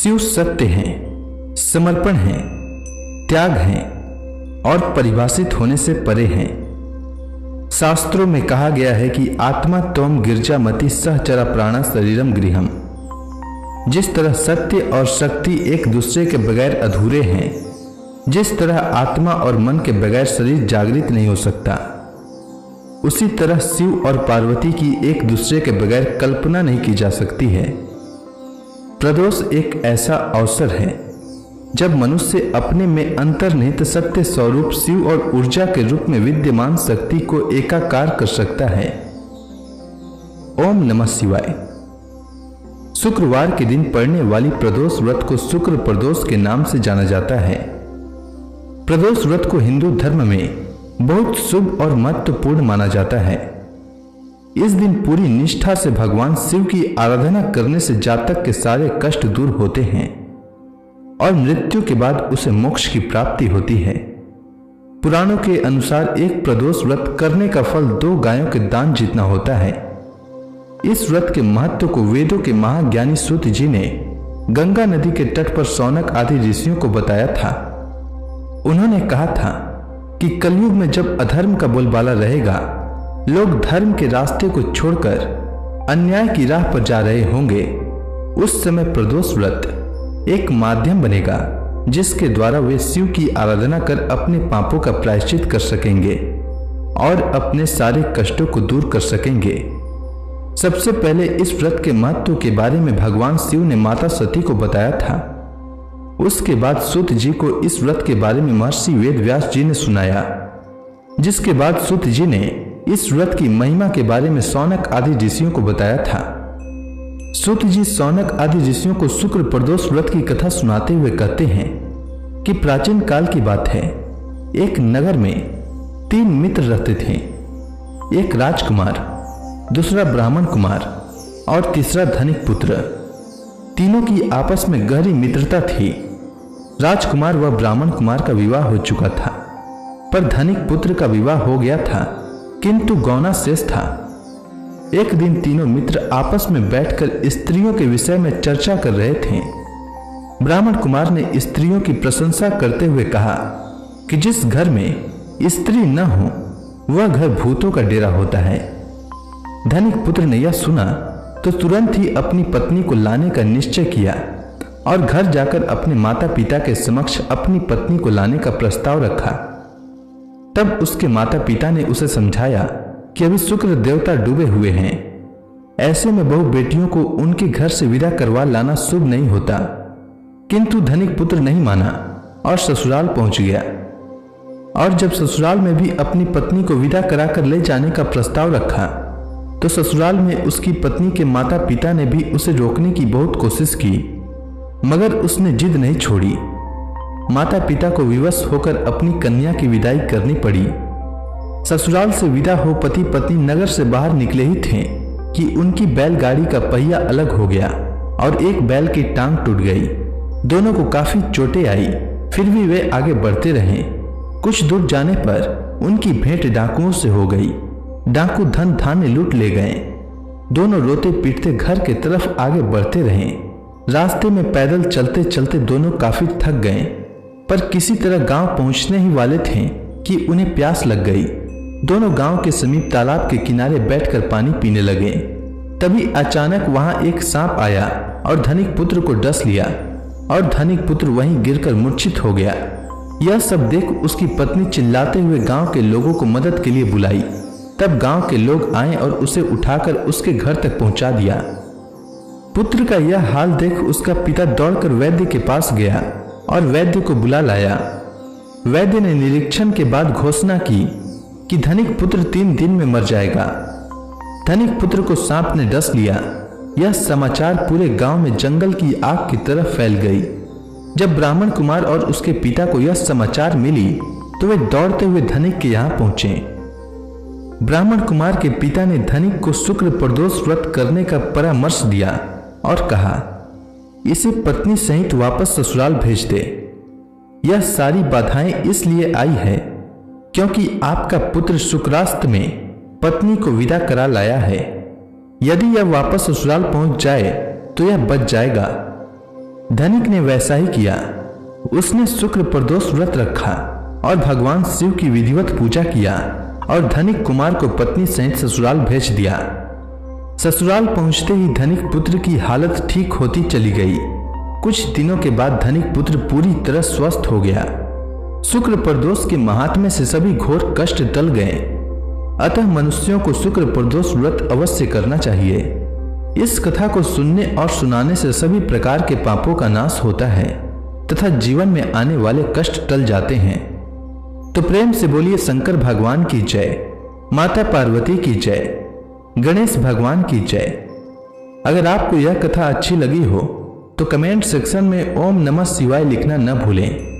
शिव सत्य हैं, समर्पण हैं, त्याग हैं और परिभाषित होने से परे हैं। शास्त्रों में कहा गया है कि आत्मा त्वम गिरजामति सहचरा प्राणा शरीरम गृहम। जिस तरह सत्य और शक्ति एक दूसरे के बगैर अधूरे हैं, जिस तरह आत्मा और मन के बगैर शरीर जागृत नहीं हो सकता, उसी तरह शिव और पार्वती की एक दूसरे के बगैर कल्पना नहीं की जा सकती है। प्रदोष एक ऐसा अवसर है जब मनुष्य अपने में अंतर्निहित सत्य स्वरूप शिव और ऊर्जा के रूप में विद्यमान शक्ति को एकाकार कर सकता है। ओम नमः शिवाय। शुक्रवार के दिन पड़ने वाली प्रदोष व्रत को शुक्र प्रदोष के नाम से जाना जाता है। प्रदोष व्रत को हिंदू धर्म में बहुत शुभ और महत्वपूर्ण माना जाता है। इस दिन पूरी निष्ठा से भगवान शिव की आराधना करने से जातक के सारे कष्ट दूर होते हैं और मृत्यु के बाद उसे मोक्ष की प्राप्ति होती है। पुराणों के अनुसार एक प्रदोष व्रत करने का फल 2 गायों के दान जितना होता है। इस व्रत के महत्व को वेदों के महाज्ञानी सूत जी ने गंगा नदी के तट पर शौनक आदि ऋषियों को बताया था। उन्होंने कहा था कि कलयुग में जब अधर्म का बोलबाला रहेगा, लोग धर्म के रास्ते को छोड़कर अन्याय की राह पर जा रहे होंगे, उस समय प्रदोष व्रत एक माध्यम बनेगा जिसके द्वारा वे शिव की आराधना कर अपने पापों का प्रायश्चित कर सकेंगे और अपने सारे कष्टों को दूर कर सकेंगे। सबसे पहले इस व्रत के महत्व के बारे में भगवान शिव ने माता सती को बताया था। उसके बाद सूत जी को इस व्रत के बारे में महर्षि वेद व्यास जी ने सुनाया, जिसके बाद सूत जी ने इस व्रत की महिमा के बारे में शौनक आदि ऋषियों को बताया था। सूत जी शौनक आदि ऋषियों को शुक्र प्रदोष व्रत की कथा सुनाते हुए कहते हैं कि प्राचीन काल की बात है, एक नगर में 3 मित्र रहते थे। एक राजकुमार, दूसरा ब्राह्मण कुमार और तीसरा धनिक पुत्र। तीनों की आपस में गहरी मित्रता थी। राजकुमार व ब्राह्मण कुमार का विवाह हो चुका था, पर धनिक पुत्र का विवाह हो गया था किंतु गौना शेष था। एक दिन तीनों मित्र आपस में बैठकर स्त्रियों के विषय में चर्चा कर रहे थे। ब्राह्मण कुमार ने स्त्रियों की प्रशंसा करते हुए कहा कि जिस घर में स्त्री न हो वह घर भूतों का डेरा होता है। धनिक पुत्र ने यह सुना तो तुरंत ही अपनी पत्नी को लाने का निश्चय किया और घर जाकर अपने माता पिता के समक्ष अपनी पत्नी को लाने का प्रस्ताव रखा। तब उसके माता पिता ने उसे समझाया कि अभी शुक्र देवता डूबे हुए हैं, ऐसे में बहू बेटियों को उनके घर से विदा करवा लाना शुभ नहीं होता। किंतु धनिक पुत्र नहीं माना और ससुराल पहुंच गया। और जब ससुराल में भी अपनी पत्नी को विदा कराकर ले जाने का प्रस्ताव रखा तो ससुराल में उसकी पत्नी के माता पिता ने भी उसे रोकने की बहुत कोशिश की, मगर उसने जिद नहीं छोड़ी। माता पिता को विवश होकर अपनी कन्या की विदाई करनी पड़ी। ससुराल से विदा हो पति पत्नी नगर से बाहर निकले ही थे कि उनकी बैलगाड़ी का पहिया अलग हो गया और एक बैल की टांग टूट गई। दोनों को काफी चोटें आई, फिर भी वे आगे बढ़ते रहे। कुछ दूर जाने पर उनकी भेंट डाकुओं से हो गई। डाकू धन धान्य लूट ले गए। दोनों रोते पीटते घर के तरफ आगे बढ़ते रहे। रास्ते में पैदल चलते चलते दोनों काफी थक गए, पर किसी तरह गांव पहुंचने ही वाले थे कि उन्हें प्यास लग गई। दोनों गांव के समीप तालाब के किनारे बैठकर पानी पीने लगे। तभी अचानक वहां एक सांप आया और धनिक पुत्र को डस लिया और धनिक पुत्र वहीं गिरकर मूर्छित हो गया। यह सब देख उसकी पत्नी चिल्लाते हुए गांव के लोगों को मदद के लिए बुलाई। तब गांव के लोग आए और उसे उठाकर उसके घर तक पहुंचा दिया। पुत्र का यह हाल देख उसका पिता दौड़कर वैद्य के पास गया और वैद्य को बुला लाया। वैद्य ने निरीक्षण के बाद घोषणा की कि धनिक पुत्र 3 दिन में मर जाएगा। धनिक पुत्र को सांप ने डस लिया। यह समाचार पूरे गांव में जंगल की आग की तरह फैल गई। जब ब्राह्मण कुमार और उसके पिता को यह समाचार मिली तो वे दौड़ते हुए धनिक के यहाँ पहुंचे। ब्राह्मण कुमार के पिता ने धनिक को शुक्र प्रदोष व्रत करने का परामर्श दिया और कहा, इसे पत्नी सहित वापस ससुराल भेज दे। यह सारी बाधाएं इसलिए आई है क्योंकि आपका पुत्र शुक्रास्त में पत्नी को विदा करा लाया है। यदि यह वापस ससुराल पहुंच जाए तो यह बच जाएगा, धनिक ने वैसा ही किया। उसने शुक्र प्रदोष व्रत रखा और भगवान शिव की विधिवत पूजा किया और धनिक कुमार को पत्नी सहित ससुराल भेज दिया। ससुराल पहुंचते ही धनिक पुत्र की हालत ठीक होती चली गई। कुछ दिनों के बाद धनिक पुत्र पूरी तरह स्वस्थ हो गया। शुक्र प्रदोष के महात्म्य से सभी घोर कष्ट टल गए। अतः मनुष्यों को शुक्र प्रदोष व्रत अवश्य करना चाहिए। इस कथा को सुनने और सुनाने से सभी प्रकार के पापों का नाश होता है तथा जीवन में आने वाले कष्ट टल जाते हैं। तो प्रेम से बोलिए शंकर भगवान की जय, माता पार्वती की जय, गणेश भगवान की जय। अगर आपको यह कथा अच्छी लगी हो तो कमेंट सेक्शन में ओम नमः शिवाय लिखना न भूलें।